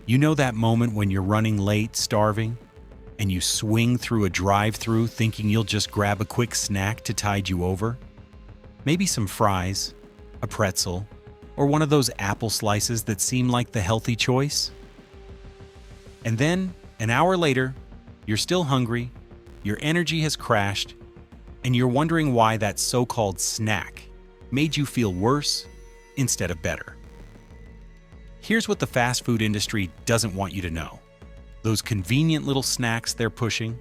You know that moment when you're running late, starving, and you swing through a drive-thru thinking you'll just grab a quick snack to tide you over? Maybe some fries, a pretzel, or one of those apple slices that seem like the healthy choice? And then, an hour later, you're still hungry, your energy has crashed, and you're wondering why that so-called snack made you feel worse instead of better. Here's what the fast food industry doesn't want you to know. Those convenient little snacks they're pushing,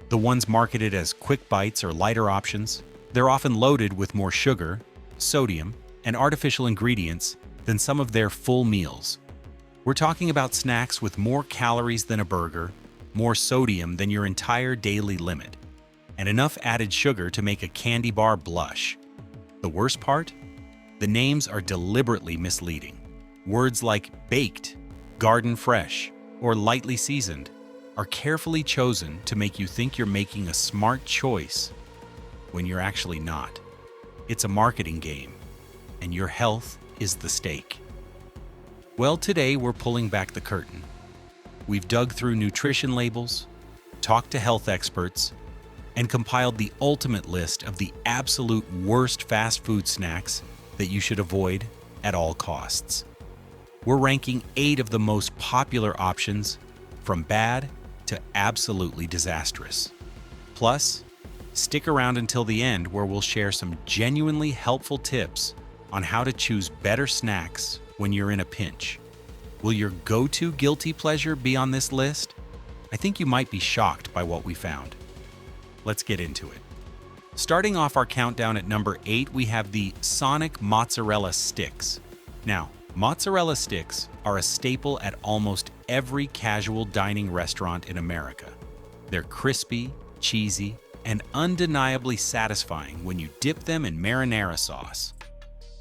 the ones marketed as quick bites or lighter options, they're often loaded with more sugar, sodium, and artificial ingredients than some of their full meals. We're talking about snacks with more calories than a burger, more sodium than your entire daily limit, and enough added sugar to make a candy bar blush. The worst part? The names are deliberately misleading. Words like baked, garden fresh, or lightly seasoned are carefully chosen to make you think you're making a smart choice when you're actually not. It's a marketing game, and your health is the stake. Well, today we're pulling back the curtain. We've dug through nutrition labels, talked to health experts, and compiled the ultimate list of the absolute worst fast food snacks that you should avoid at all costs. We're ranking 8 of the most popular options, from bad to absolutely disastrous. Plus, stick around until the end where we'll share some genuinely helpful tips on how to choose better snacks when you're in a pinch. Will your go-to guilty pleasure be on this list? I think you might be shocked by what we found. Let's get into it. Starting off our countdown at number 8, we have the Sonic Mozzarella Sticks. Now, mozzarella sticks are a staple at almost every casual dining restaurant in America. They're crispy, cheesy, and undeniably satisfying when you dip them in marinara sauce.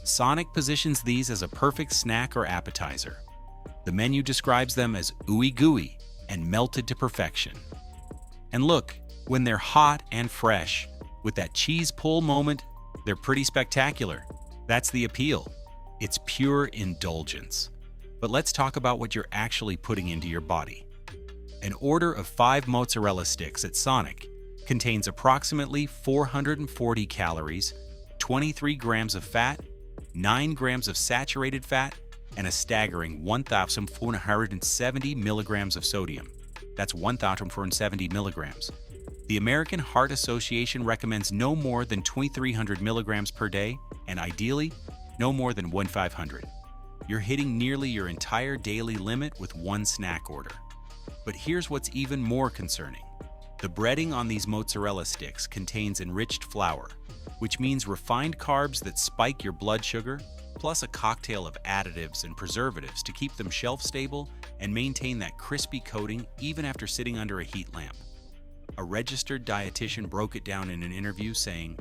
Sonic positions these as a perfect snack or appetizer. The menu describes them as ooey gooey and melted to perfection. And look, when they're hot and fresh, with that cheese pull moment, they're pretty spectacular. That's the appeal. It's pure indulgence. But let's talk about what you're actually putting into your body. An order of 5 mozzarella sticks at Sonic contains approximately 440 calories, 23 grams of fat, 9 grams of saturated fat, and a staggering 1,470 milligrams of sodium. That's 1,470 milligrams. The American Heart Association recommends no more than 2,300 milligrams per day, and ideally, no more than 1,500. You're hitting nearly your entire daily limit with one snack order. But here's what's even more concerning. The breading on these mozzarella sticks contains enriched flour, which means refined carbs that spike your blood sugar, plus a cocktail of additives and preservatives to keep them shelf-stable and maintain that crispy coating even after sitting under a heat lamp. A registered dietitian broke it down in an interview saying,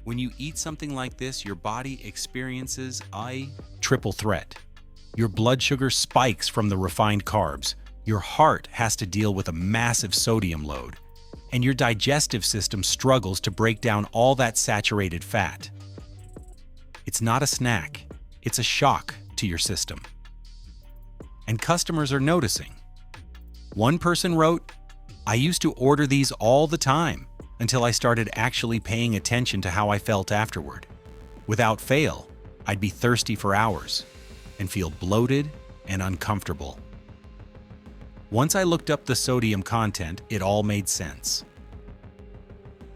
"When you eat something like this, your body experiences a triple threat. Your blood sugar spikes from the refined carbs, your heart has to deal with a massive sodium load, and your digestive system struggles to break down all that saturated fat." It's not a snack, it's a shock to your system. And customers are noticing. One person wrote, "I used to order these all the time until I started actually paying attention to how I felt afterward. Without fail, I'd be thirsty for hours and feel bloated and uncomfortable. Once I looked up the sodium content, it all made sense."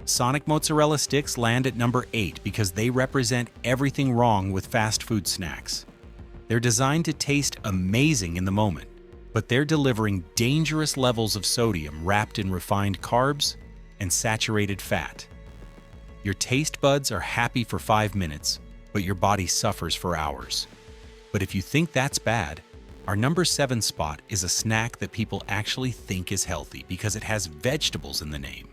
Sonic mozzarella sticks land at number 8 because they represent everything wrong with fast food snacks. They're designed to taste amazing in the moment, but they're delivering dangerous levels of sodium wrapped in refined carbs and saturated fat. Your taste buds are happy for 5 minutes, but your body suffers for hours. But if you think that's bad, our number 7 spot is a snack that people actually think is healthy because it has vegetables in the name.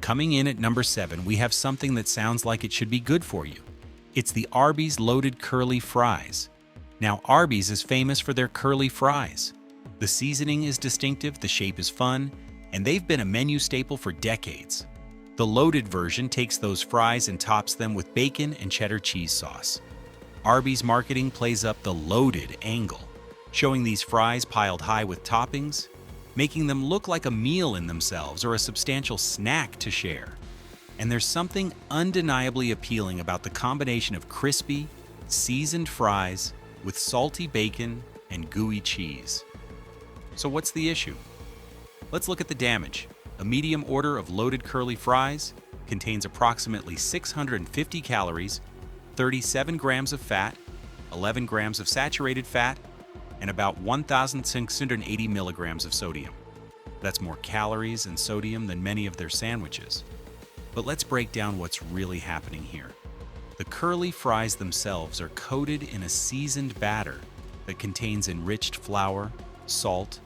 Coming in at number 7, we have something that sounds like it should be good for you. It's the Arby's Loaded Curly Fries. Now, Arby's is famous for their curly fries. The seasoning is distinctive, the shape is fun, and they've been a menu staple for decades. The loaded version takes those fries and tops them with bacon and cheddar cheese sauce. Arby's marketing plays up the loaded angle. showing these fries piled high with toppings, making them look like a meal in themselves or a substantial snack to share. And there's something undeniably appealing about the combination of crispy, seasoned fries with salty bacon and gooey cheese. So what's the issue? Let's look at the damage. A medium order of loaded curly fries contains approximately 650 calories, 37 grams of fat, 11 grams of saturated fat, and about 1,680 milligrams of sodium. That's more calories and sodium than many of their sandwiches. But let's break down what's really happening here. The curly fries themselves are coated in a seasoned batter that contains enriched flour, salt,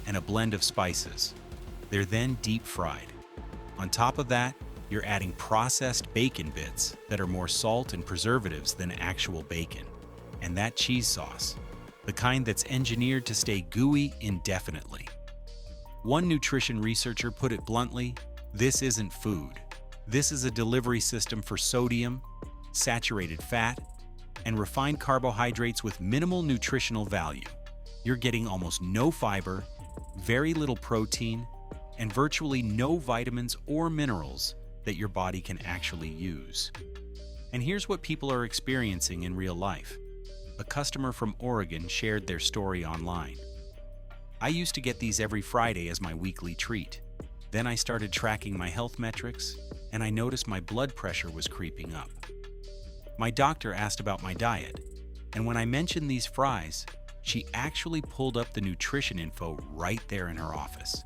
and a blend of spices. They're then deep fried. On top of that, you're adding processed bacon bits that are more salt and preservatives than actual bacon. And that cheese sauce, the kind that's engineered to stay gooey indefinitely. One nutrition researcher put it bluntly, this isn't food. This is a delivery system for sodium, saturated fat, and refined carbohydrates with minimal nutritional value. You're getting almost no fiber, very little protein, and virtually no vitamins or minerals that your body can actually use. And here's what people are experiencing in real life. A customer from Oregon shared their story online. I used to get these every Friday as my weekly treat. Then I started tracking my health metrics, and I noticed my blood pressure was creeping up. My doctor asked about my diet, and when I mentioned these fries, she actually pulled up the nutrition info right there in her office.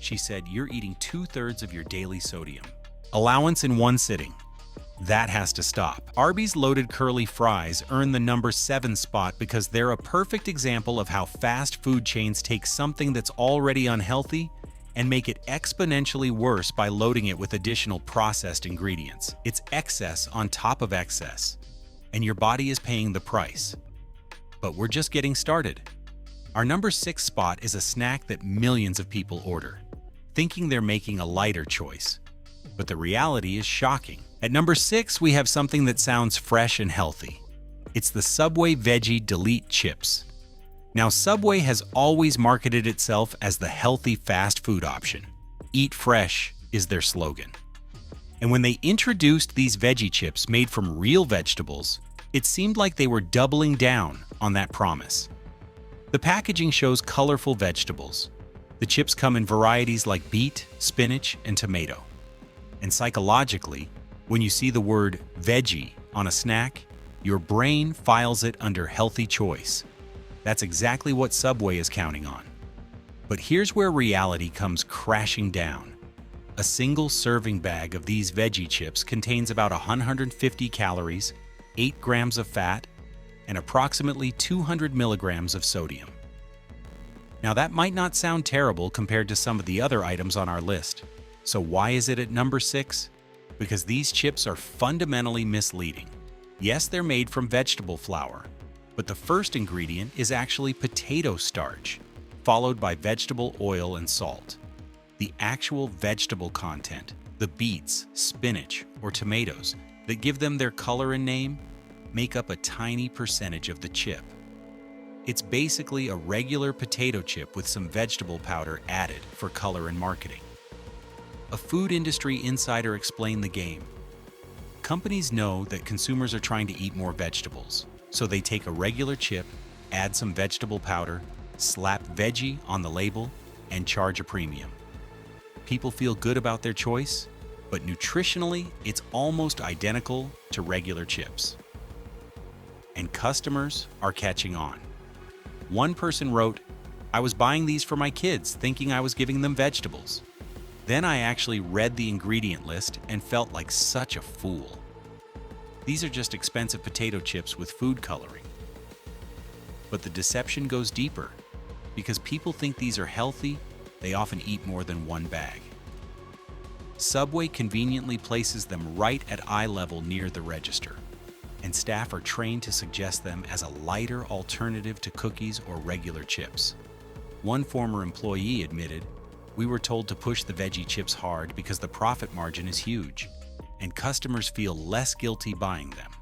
She said, "You're eating 2/3 of your daily sodium allowance in one sitting. That has to stop." Arby's loaded curly fries earn the number 7 spot because they're a perfect example of how fast food chains take something that's already unhealthy and make it exponentially worse by loading it with additional processed ingredients. It's excess on top of excess, and your body is paying the price. But we're just getting started. Our number 6 spot is a snack that millions of people order, thinking they're making a lighter choice. But the reality is shocking. At number 6, we have something that sounds fresh and healthy. It's the Subway Veggie Delete Chips. Now, Subway has always marketed itself as the healthy fast food option. Eat fresh is their slogan. And when they introduced these veggie chips made from real vegetables, it seemed like they were doubling down on that promise. The packaging shows colorful vegetables. The chips come in varieties like beet, spinach, and tomato. And psychologically, when you see the word veggie on a snack, your brain files it under healthy choice. That's exactly what Subway is counting on. But here's where reality comes crashing down. A single serving bag of these veggie chips contains about 150 calories, 8 grams of fat, and approximately 200 milligrams of sodium. Now that might not sound terrible compared to some of the other items on our list. So why is it at number 6? Because these chips are fundamentally misleading. Yes, they're made from vegetable flour, but the first ingredient is actually potato starch, followed by vegetable oil and salt. The actual vegetable content, the beets, spinach, or tomatoes that give them their color and name, make up a tiny percentage of the chip. It's basically a regular potato chip with some vegetable powder added for color and marketing. A food industry insider explained the game. Companies know that consumers are trying to eat more vegetables, so they take a regular chip, add some vegetable powder, slap veggie on the label, and charge a premium. People feel good about their choice, but nutritionally, it's almost identical to regular chips. And customers are catching on. One person wrote, "I was buying these for my kids, thinking I was giving them vegetables. Then I actually read the ingredient list and felt like such a fool. These are just expensive potato chips with food coloring." But the deception goes deeper. Because people think these are healthy, they often eat more than one bag. Subway conveniently places them right at eye level near the register, and staff are trained to suggest them as a lighter alternative to cookies or regular chips. One former employee admitted, "We were told to push the veggie chips hard because the profit margin is huge, and customers feel less guilty buying them."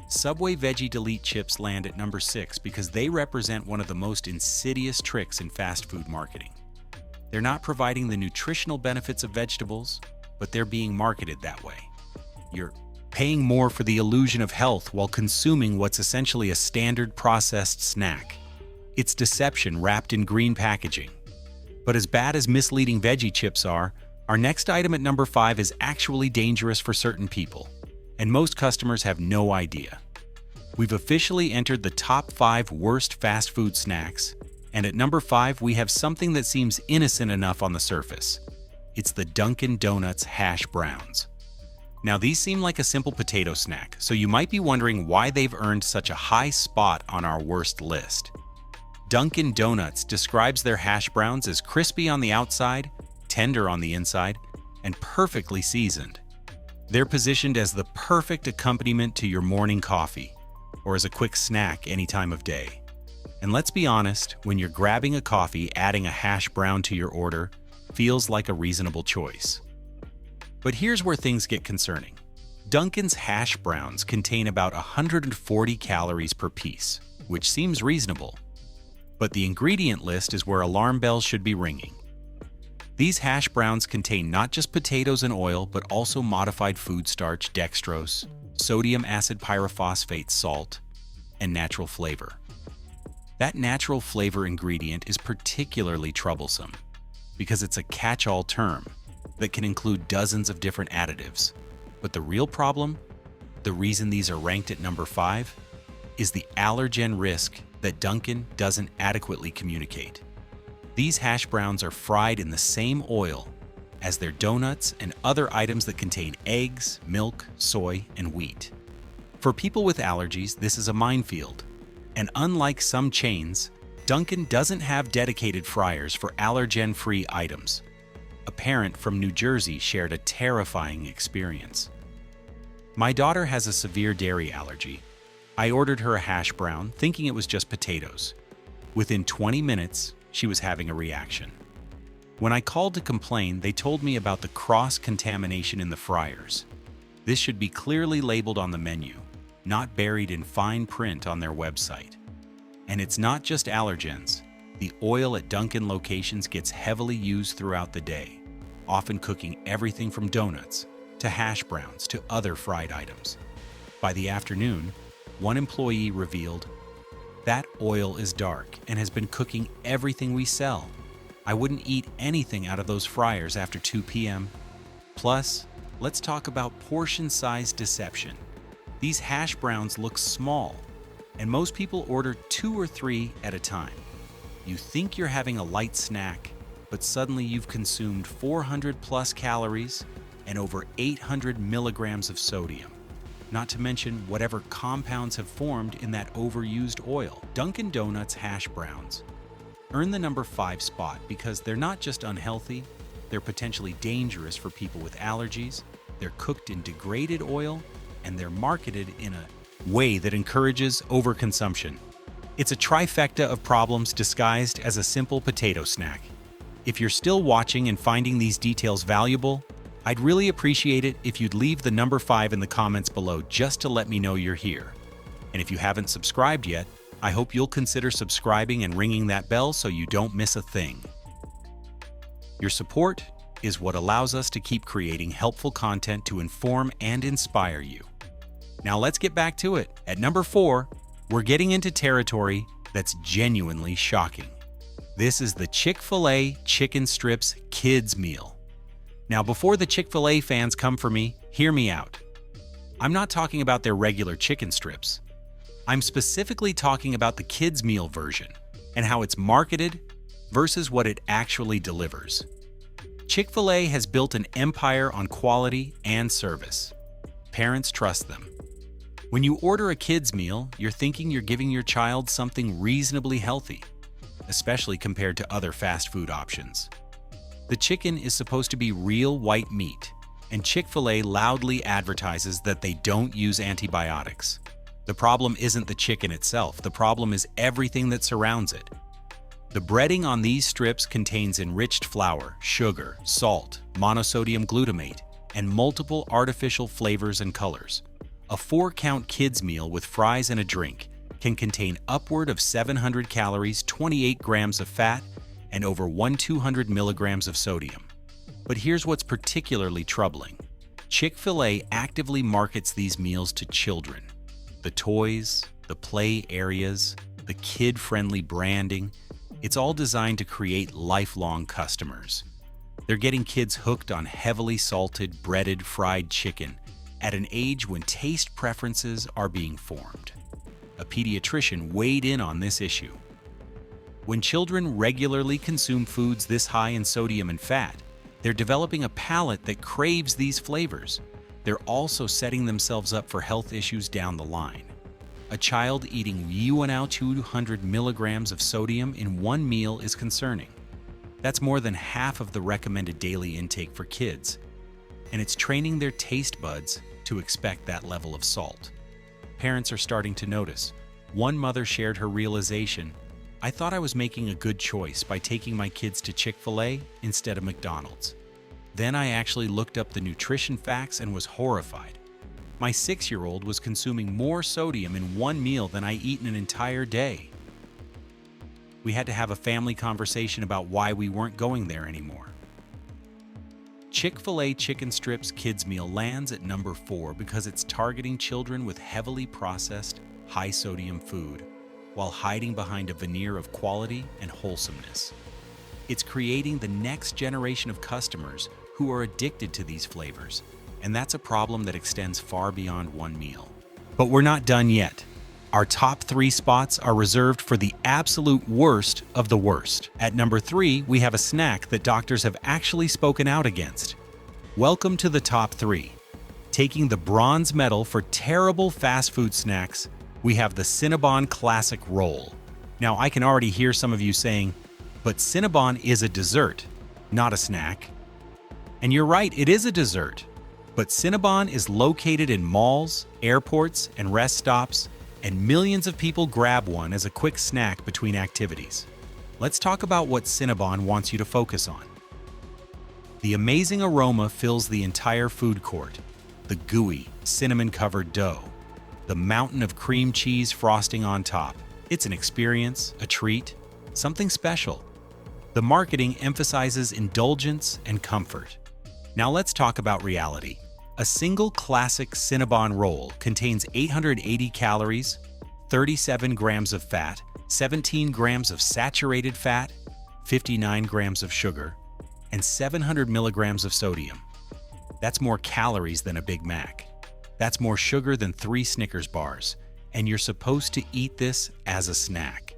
Subway Veggie Delete chips land at number 6 because they represent one of the most insidious tricks in fast food marketing. They're not providing the nutritional benefits of vegetables, but they're being marketed that way. You're paying more for the illusion of health while consuming what's essentially a standard processed snack. It's deception wrapped in green packaging. But as bad as misleading veggie chips are, our next item at number 5 is actually dangerous for certain people, and most customers have no idea. We've officially entered the top 5 worst fast food snacks, and at number 5 we have something that seems innocent enough on the surface. It's the Dunkin' Donuts Hash Browns. Now these seem like a simple potato snack, so you might be wondering why they've earned such a high spot on our worst list. Dunkin' Donuts describes their hash browns as crispy on the outside, tender on the inside, and perfectly seasoned. They're positioned as the perfect accompaniment to your morning coffee, or as a quick snack any time of day. And let's be honest, when you're grabbing a coffee, adding a hash brown to your order feels like a reasonable choice. But here's where things get concerning. Dunkin's hash browns contain about 140 calories per piece, which seems reasonable. But the ingredient list is where alarm bells should be ringing. These hash browns contain not just potatoes and oil, but also modified food starch, dextrose, sodium acid pyrophosphate salt, and natural flavor. That natural flavor ingredient is particularly troublesome because it's a catch-all term that can include dozens of different additives. But the real problem, the reason these are ranked at number 5, is the allergen risk that Dunkin' doesn't adequately communicate. These hash browns are fried in the same oil as their donuts and other items that contain eggs, milk, soy, and wheat. For people with allergies, this is a minefield. And unlike some chains, Dunkin' doesn't have dedicated fryers for allergen-free items. A parent from New Jersey shared a terrifying experience. My daughter has a severe dairy allergy. I ordered her a hash brown, thinking it was just potatoes. Within 20 minutes, she was having a reaction. When I called to complain, they told me about the cross-contamination in the fryers. This should be clearly labeled on the menu, not buried in fine print on their website. And it's not just allergens. The oil at Dunkin' locations gets heavily used throughout the day, often cooking everything from donuts to hash browns to other fried items. By the afternoon, one employee revealed, "That oil is dark and has been cooking everything we sell. I wouldn't eat anything out of those fryers after 2 p.m. Plus, let's talk about portion size deception. These hash browns look small, and most people order 2 or 3 at a time. You think you're having a light snack, but suddenly you've consumed 400 plus calories and over 800 milligrams of sodium. Not to mention whatever compounds have formed in that overused oil." Dunkin' Donuts hash browns earn the number 5 spot because they're not just unhealthy, they're potentially dangerous for people with allergies, they're cooked in degraded oil, and they're marketed in a way that encourages overconsumption. It's a trifecta of problems disguised as a simple potato snack. If you're still watching and finding these details valuable, I'd really appreciate it if you'd leave the number 5 in the comments below just to let me know you're here. And if you haven't subscribed yet, I hope you'll consider subscribing and ringing that bell so you don't miss a thing. Your support is what allows us to keep creating helpful content to inform and inspire you. Now let's get back to it. At number 4, we're getting into territory that's genuinely shocking. This is the Chick-fil-A Chicken Strips Kids Meal. Now, before the Chick-fil-A fans come for me, hear me out. I'm not talking about their regular chicken strips. I'm specifically talking about the kids' meal version and how it's marketed versus what it actually delivers. Chick-fil-A has built an empire on quality and service. Parents trust them. When you order a kids' meal, you're thinking you're giving your child something reasonably healthy, especially compared to other fast food options. The chicken is supposed to be real white meat, and Chick-fil-A loudly advertises that they don't use antibiotics. The problem isn't the chicken itself, the problem is everything that surrounds it. The breading on these strips contains enriched flour, sugar, salt, monosodium glutamate, and multiple artificial flavors and colors, A 4-count kids meal with fries and a drink can contain upward of 700 calories, 28 grams of fat, and over 200 milligrams of sodium. But here's what's particularly troubling. Chick-fil-A actively markets these meals to children. The toys, the play areas, the kid-friendly branding, it's all designed to create lifelong customers. They're getting kids hooked on heavily salted, breaded, fried chicken at an age when taste preferences are being formed. A pediatrician weighed in on this issue. When children regularly consume foods this high in sodium and fat, they're developing a palate that craves these flavors. They're also setting themselves up for health issues down the line. A child eating 200 milligrams of sodium in one meal is concerning. That's more than half of the recommended daily intake for kids, and it's training their taste buds to expect that level of salt. Parents are starting to notice. One mother shared her realization, "I thought I was making a good choice by taking my kids to Chick-fil-A instead of McDonald's. Then I actually looked up the nutrition facts and was horrified. My 6-year-old was consuming more sodium in one meal than I eat in an entire day." We had to have a family conversation about why we weren't going there anymore. Chick-fil-A Chicken Strips Kids Meal lands at number 4 because it's targeting children with heavily processed, high-sodium food, while hiding behind a veneer of quality and wholesomeness. It's creating the next generation of customers who are addicted to these flavors, and that's a problem that extends far beyond one meal. But we're not done yet. Our top 3 spots are reserved for the absolute worst of the worst. At number 3, we have a snack that doctors have actually spoken out against. Welcome to the top 3. Taking the bronze medal for terrible fast food snacks, we have the Cinnabon Classic Roll. Now, I can already hear some of you saying, but Cinnabon is a dessert, not a snack. And you're right, it is a dessert. But Cinnabon is located in malls, airports, and rest stops, and millions of people grab one as a quick snack between activities. Let's talk about what Cinnabon wants you to focus on. The amazing aroma fills the entire food court. The gooey, cinnamon-covered dough. The mountain of cream cheese frosting on top. It's an experience, a treat, something special. The marketing emphasizes indulgence and comfort. Now let's talk about reality. A single classic Cinnabon roll contains 880 calories, 37 grams of fat, 17 grams of saturated fat, 59 grams of sugar, and 700 milligrams of sodium. That's more calories than a Big Mac. That's more sugar than 3 Snickers bars, and you're supposed to eat this as a snack.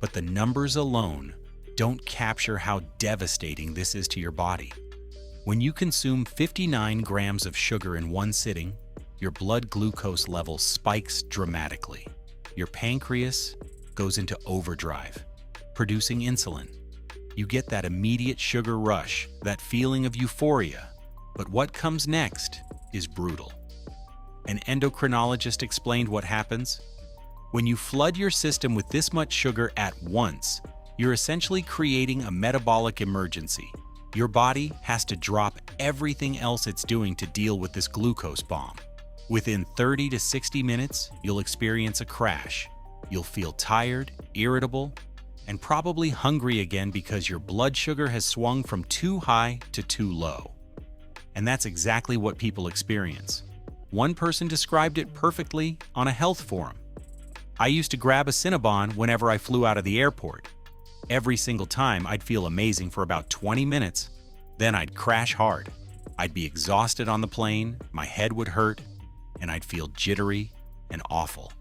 But the numbers alone don't capture how devastating this is to your body. When you consume 59 grams of sugar in one sitting, your blood glucose level spikes dramatically. Your pancreas goes into overdrive, producing insulin. You get that immediate sugar rush, that feeling of euphoria. But what comes next is brutal. An endocrinologist explained what happens. When you flood your system with this much sugar at once, you're essentially creating a metabolic emergency. Your body has to drop everything else it's doing to deal with this glucose bomb. Within 30 to 60 minutes, you'll experience a crash. You'll feel tired, irritable, and probably hungry again because your blood sugar has swung from too high to too low. And that's exactly what people experience. One person described it perfectly on a health forum. "I used to grab a Cinnabon whenever I flew out of the airport. Every single time, I'd feel amazing for about 20 minutes. Then I'd crash hard. I'd be exhausted on the plane, my head would hurt, and I'd feel jittery and awful.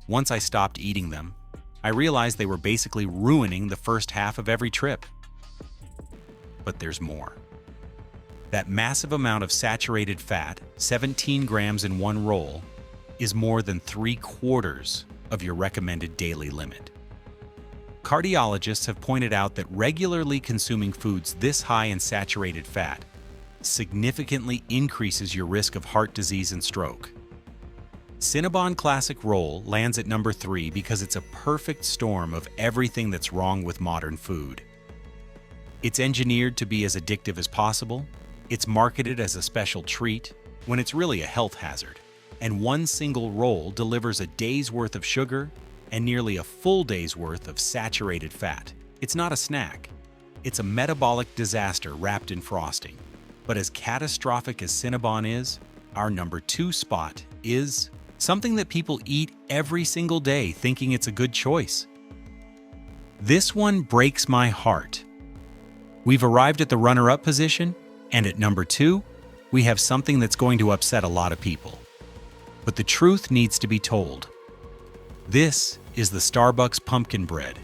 Once I stopped eating them, I realized they were basically ruining the first half of every trip." But there's more. That massive amount of saturated fat, 17 grams in one roll, is more than 3/4 of your recommended daily limit. Cardiologists have pointed out that regularly consuming foods this high in saturated fat significantly increases your risk of heart disease and stroke. Cinnabon Classic Roll lands at number 3 because it's a perfect storm of everything that's wrong with modern food. It's engineered to be as addictive as possible. It's marketed as a special treat when it's really a health hazard. and one single roll delivers a day's worth of sugar and nearly a full day's worth of saturated fat. It's not a snack. It's a metabolic disaster wrapped in frosting. But as catastrophic as Cinnabon is, our number 2 spot is something that people eat every single day thinking it's a good choice. This one breaks my heart. We've arrived at the runner-up position, and at number 2, we have something that's going to upset a lot of people. But the truth needs to be told. This is the Starbucks pumpkin bread.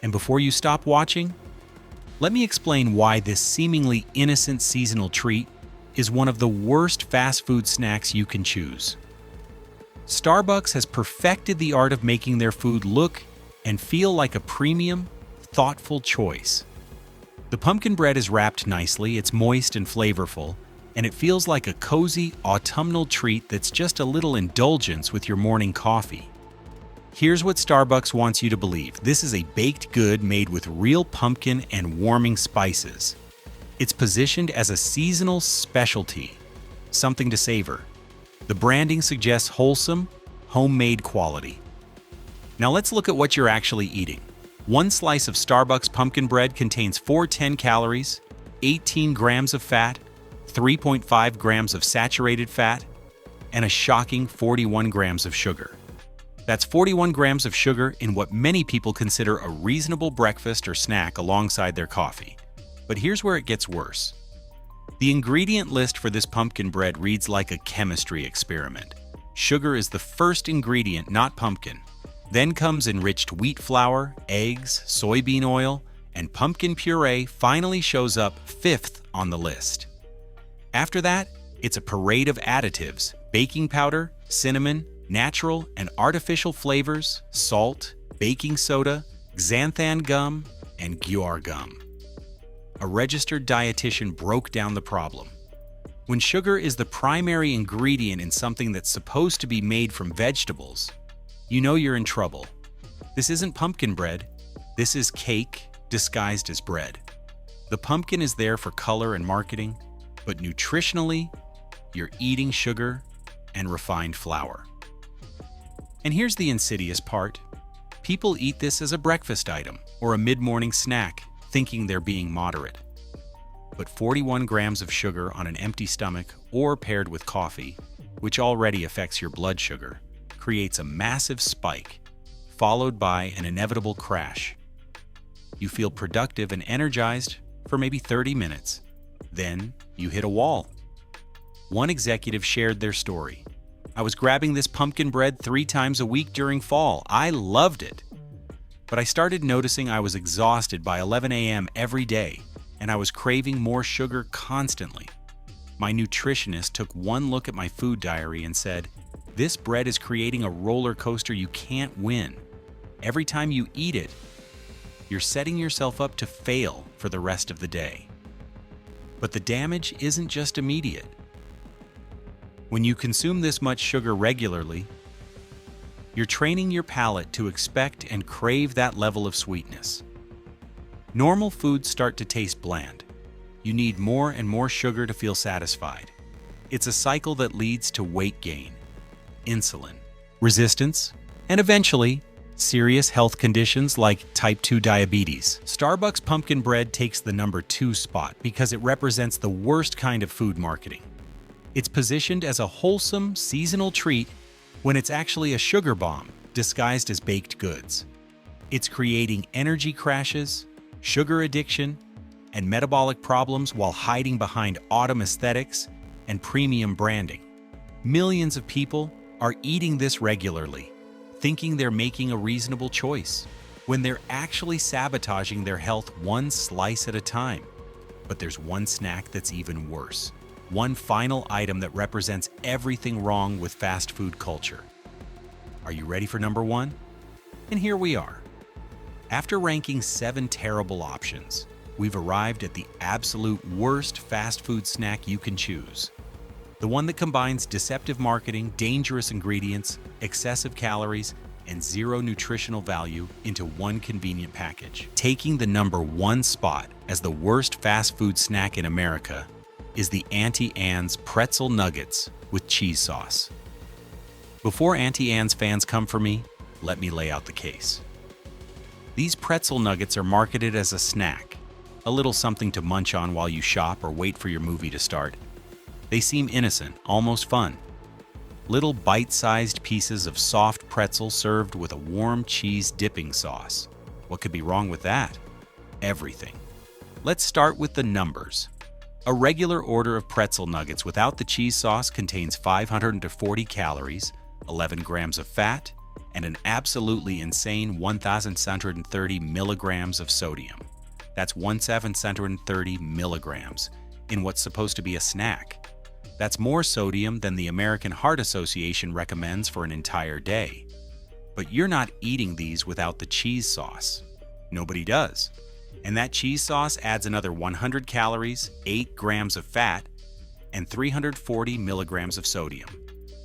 And before you stop watching, let me explain why this seemingly innocent seasonal treat is one of the worst fast food snacks you can choose. Starbucks has perfected the art of making their food look and feel like a premium, thoughtful choice. The pumpkin bread is wrapped nicely, it's moist and flavorful, and it feels like a cozy, autumnal treat that's just a little indulgence with your morning coffee. Here's what Starbucks wants you to believe. This is a baked good made with real pumpkin and warming spices. It's positioned as a seasonal specialty, something to savor. The branding suggests wholesome, homemade quality. Now let's look at what you're actually eating. One slice of Starbucks pumpkin bread contains 410 calories, 18 grams of fat, 3.5 grams of saturated fat, and a shocking 41 grams of sugar. That's 41 grams of sugar in what many people consider a reasonable breakfast or snack alongside their coffee. But here's where it gets worse. The ingredient list for this pumpkin bread reads like a chemistry experiment. Sugar is the first ingredient, not pumpkin. Then comes enriched wheat flour, eggs, soybean oil, and pumpkin puree finally shows up 5th on the list. After that, it's a parade of additives: baking powder, cinnamon, natural and artificial flavors, salt, baking soda, xanthan gum, and guar gum. A registered dietitian broke down the problem. When sugar is the primary ingredient in something that's supposed to be made from vegetables, you know you're in trouble. This isn't pumpkin bread. This is cake disguised as bread. The pumpkin is there for color and marketing, but nutritionally, you're eating sugar and refined flour. And here's the insidious part. People eat this as a breakfast item or a mid-morning snack, thinking they're being moderate. But 41 grams of sugar on an empty stomach or paired with coffee, which already affects your blood sugar, creates a massive spike, followed by an inevitable crash. You feel productive and energized for maybe 30 minutes. Then you hit a wall. One executive shared their story. "I was grabbing this pumpkin bread 3 times a week during fall. I loved it. But I started noticing I was exhausted by 11 a.m. every day, and I was craving more sugar constantly. My nutritionist took one look at my food diary and said, 'This bread is creating a roller coaster you can't win. Every time you eat it, you're setting yourself up to fail for the rest of the day.' But the damage isn't just immediate. When you consume this much sugar regularly, you're training your palate to expect and crave that level of sweetness. Normal foods start to taste bland. You need more and more sugar to feel satisfied. It's a cycle that leads to weight gain, insulin resistance, and eventually, serious health conditions like type 2 diabetes. Starbucks pumpkin bread takes the number 2 spot because it represents the worst kind of food marketing. It's positioned as a wholesome, seasonal treat when it's actually a sugar bomb disguised as baked goods. It's creating energy crashes, sugar addiction, and metabolic problems while hiding behind autumn aesthetics and premium branding. Millions of people are eating this regularly, thinking they're making a reasonable choice, when they're actually sabotaging their health one slice at a time. But there's one snack that's even worse. One final item that represents everything wrong with fast food culture. Are you ready for number 1? And here we are. After ranking 7 terrible options, we've arrived at the absolute worst fast food snack you can choose. The one that combines deceptive marketing, dangerous ingredients, excessive calories, and zero nutritional value into one convenient package. Taking the number 1 spot as the worst fast food snack in America is the Auntie Anne's pretzel nuggets with cheese sauce. Before Auntie Anne's fans come for me, let me lay out the case. These pretzel nuggets are marketed as a snack, a little something to munch on while you shop or wait for your movie to start. They seem innocent, almost fun. Little bite-sized pieces of soft pretzel served with a warm cheese dipping sauce. What could be wrong with that? Everything. Let's start with the numbers. A regular order of pretzel nuggets without the cheese sauce contains 540 calories, 11 grams of fat, and an absolutely insane 1,730 milligrams of sodium. That's 1,730 milligrams in what's supposed to be a snack. That's more sodium than the American Heart Association recommends for an entire day. But you're not eating these without the cheese sauce. Nobody does. And that cheese sauce adds another 100 calories, 8 grams of fat, and 340 milligrams of sodium.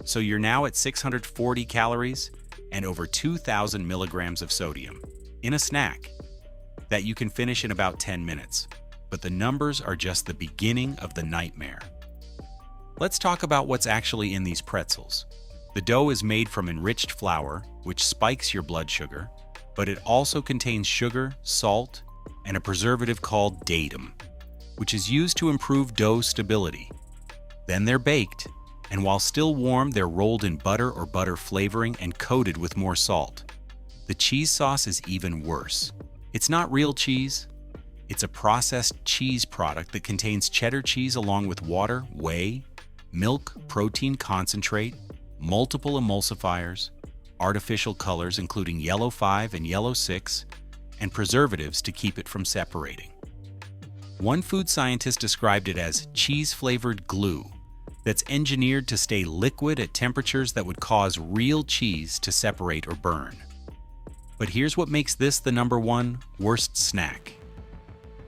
So you're now at 640 calories and over 2,000 milligrams of sodium in a snack that you can finish in about 10 minutes. But the numbers are just the beginning of the nightmare. Let's talk about what's actually in these pretzels. The dough is made from enriched flour, which spikes your blood sugar, but it also contains sugar, salt, and a preservative called datum, which is used to improve dough stability. Then they're baked, and while still warm, they're rolled in butter or butter flavoring and coated with more salt. The cheese sauce is even worse. It's not real cheese. It's a processed cheese product that contains cheddar cheese along with water, whey, milk, protein concentrate, multiple emulsifiers, artificial colors including yellow 5 and yellow 6, and preservatives to keep it from separating. One food scientist described it as cheese-flavored glue that's engineered to stay liquid at temperatures that would cause real cheese to separate or burn. But here's what makes this the #1 worst snack.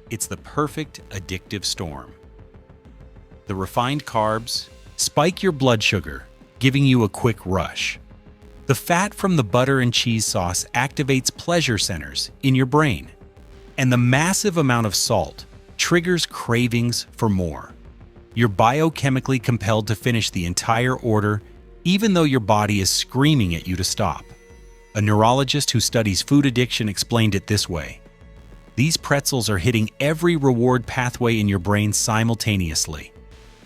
It's the perfect addictive storm. The refined carbs spike your blood sugar, giving you a quick rush. The fat from the butter and cheese sauce activates pleasure centers in your brain, and the massive amount of salt triggers cravings for more. You're biochemically compelled to finish the entire order, even though your body is screaming at you to stop. A neurologist who studies food addiction explained it this way: these pretzels are hitting every reward pathway in your brain simultaneously.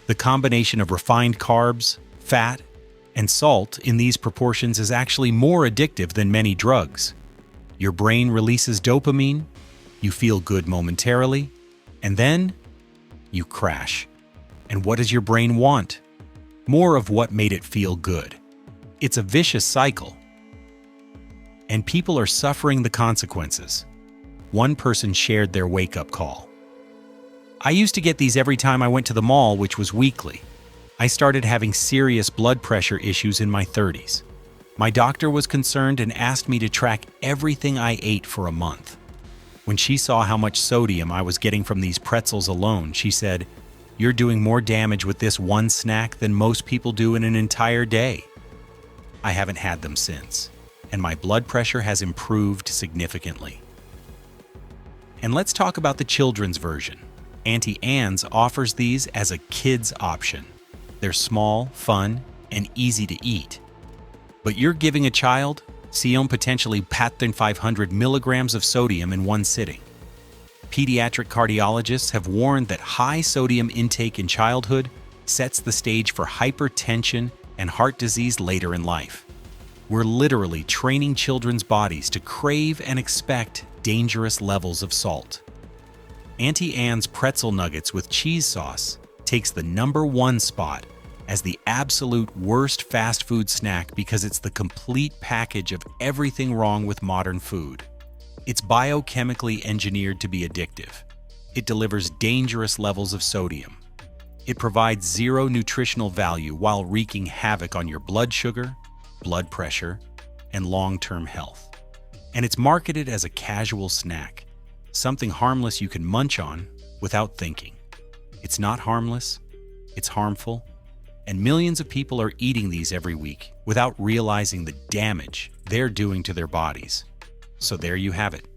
The combination of refined carbs, fat, and salt in these proportions is actually more addictive than many drugs. Your brain releases dopamine, you feel good momentarily, and then you crash. And what does your brain want? More of what made it feel good. It's a vicious cycle. And people are suffering the consequences. One person shared their wake-up call. I used to get these every time I went to the mall, which was weekly. I started having serious blood pressure issues in my 30s. My doctor was concerned and asked me to track everything I ate for a month. When she saw how much sodium I was getting from these pretzels alone, she said, "You're doing more damage with this one snack than most people do in an entire day." I haven't had them since, and my blood pressure has improved significantly. And let's talk about the children's version. Auntie Anne's offers these as a kid's option. They're small, fun, and easy to eat. But you're giving a child potentially 500 milligrams of sodium in one sitting. Pediatric cardiologists have warned that high sodium intake in childhood sets the stage for hypertension and heart disease later in life. We're literally training children's bodies to crave and expect dangerous levels of salt. Auntie Anne's pretzel nuggets with cheese sauce takes the #1 spot as the absolute worst fast food snack because it's the complete package of everything wrong with modern food. It's biochemically engineered to be addictive. It delivers dangerous levels of sodium. It provides zero nutritional value while wreaking havoc on your blood sugar, blood pressure, and long-term health. And it's marketed as a casual snack, something harmless you can munch on without thinking. It's not harmless, it's harmful, and millions of people are eating these every week without realizing the damage they're doing to their bodies. So there you have it.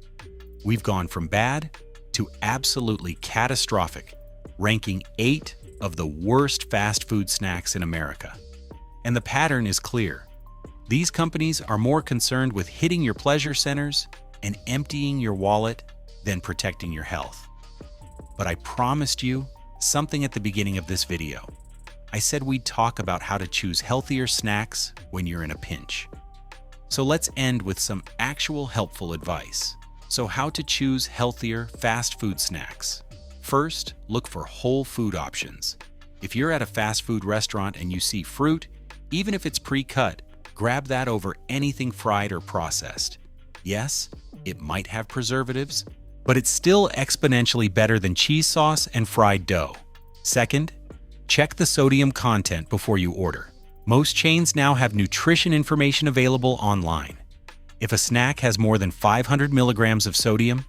We've gone from bad to absolutely catastrophic, ranking 8 of the worst fast food snacks in America. And the pattern is clear. These companies are more concerned with hitting your pleasure centers and emptying your wallet than protecting your health. But I promised you something at the beginning of this video. I said we'd talk about how to choose healthier snacks when you're in a pinch. So let's end with some actual helpful advice. So how to choose healthier fast food snacks. First, look for whole food options. If you're at a fast food restaurant and you see fruit, even if it's pre-cut, grab that over anything fried or processed. Yes, it might have preservatives, but it's still exponentially better than cheese sauce and fried dough. Second, check the sodium content before you order. Most chains now have nutrition information available online. If a snack has more than 500 milligrams of sodium,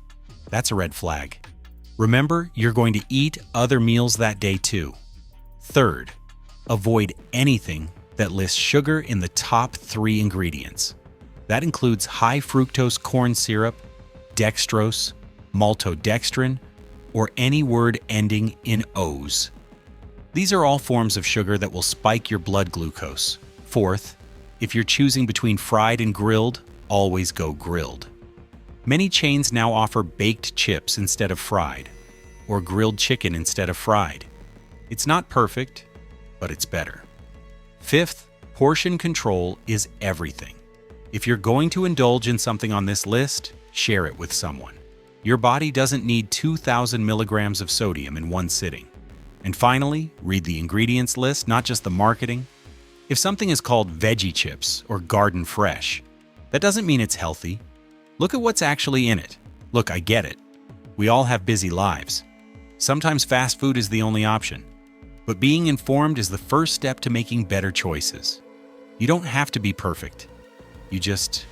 that's a red flag. Remember, you're going to eat other meals that day too. Third, avoid anything that lists sugar in the top 3 ingredients. That includes high fructose corn syrup, dextrose, maltodextrin, or any word ending in O's. These are all forms of sugar that will spike your blood glucose. Fourth, if you're choosing between fried and grilled, always go grilled. Many chains now offer baked chips instead of fried, or grilled chicken instead of fried. It's not perfect, but it's better. Fifth, portion control is everything. If you're going to indulge in something on this list, share it with someone. Your body doesn't need 2,000 milligrams of sodium in one sitting. And finally, read the ingredients list, not just the marketing. If something is called veggie chips or garden fresh, that doesn't mean it's healthy. Look at what's actually in it. Look, I get it. We all have busy lives. Sometimes fast food is the only option. But being informed is the first step to making better choices. You don't have to be perfect. You just